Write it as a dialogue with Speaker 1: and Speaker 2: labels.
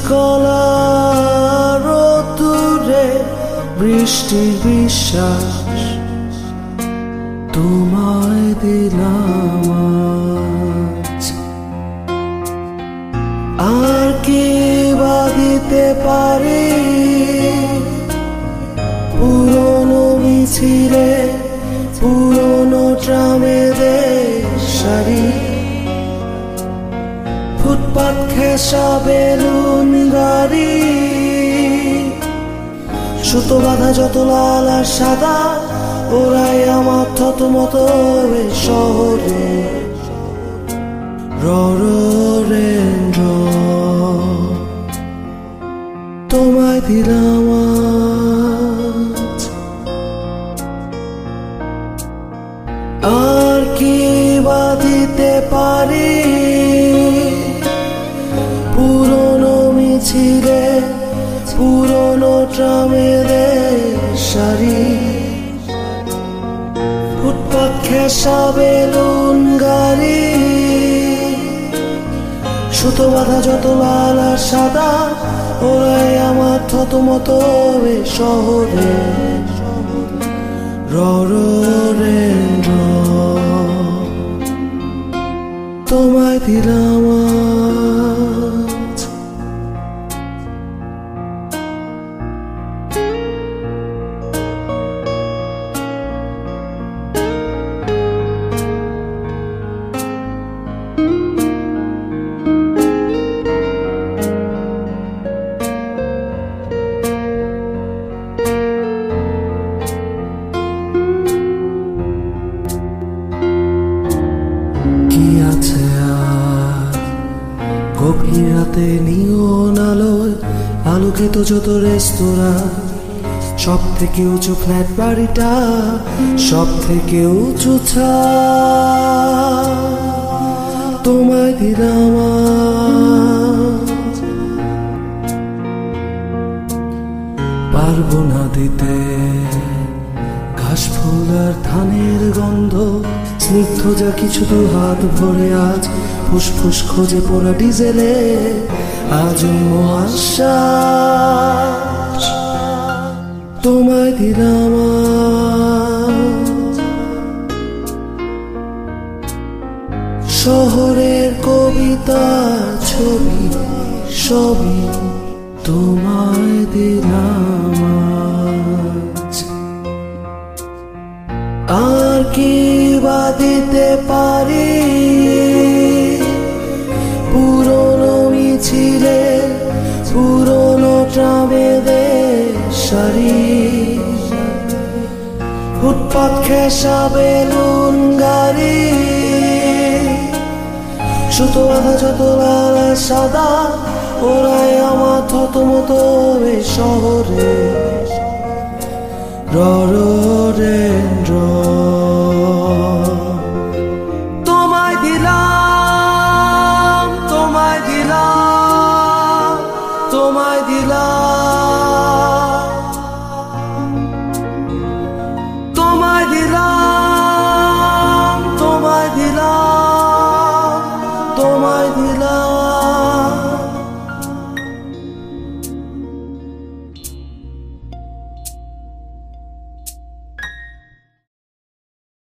Speaker 1: কলা রোদ্দুরে বৃষ্টির বিশ্বাস তোমায় দিলাম আজ। আর কি বা দিতে পারি পুরনো মিছিলে পুরনো ট্রামেদের সারি, ফুটপাত ঘেঁষা বেলুন গাড়ি, সুতো বাঁধা যত লাল আর সাদা ওরাই আমার থতমত শহরে ররেন্দ্র তোমায় দিলাম আজ। আর কি বা দিতে পারি পুরনো মিছিলে পুরনো ট্রামেদের সারি, ফুটপাত ঘেঁষা বেলুন গাড়ি, সুতো বাঁধা যত লাল আর সাদা ওরাই আমার থতমত শহরে ররেন্দ্র তোমায় দিলাম আজ। কি আছে আর গভীর রাতে নিয়ন আলোয় আলোকিত যত রেস্তোরাঁ, সব থেকে উঁচু ফ্ল্যাট বাড়িটা, সব থেকে উঁচু ছাদ তোমায় দিলাম আজ। পারবো না দিতে ঘাস ফুল আর ধানের গন্ধ, স্নিগ্ধ যা কিছু দু হাত ভরে আজ ফুসফুস খোঁজে পোড়া ডিজেলে আজ আশ্বাস তোমায় দিলাম আজ। শহরের কবিতার ছবি সবই তোমায় দিলাম আজ। আর কি বা দিতে পারি পুরনো মিছিলে পুরনো ট্রামেদের সারি, ফুটপাত ঘেঁষা বেলুন গাড়ি, সুতো বাঁধা যত লাল আর সাদা ওরাই আমার থতমত শহরে ররেন্দ্র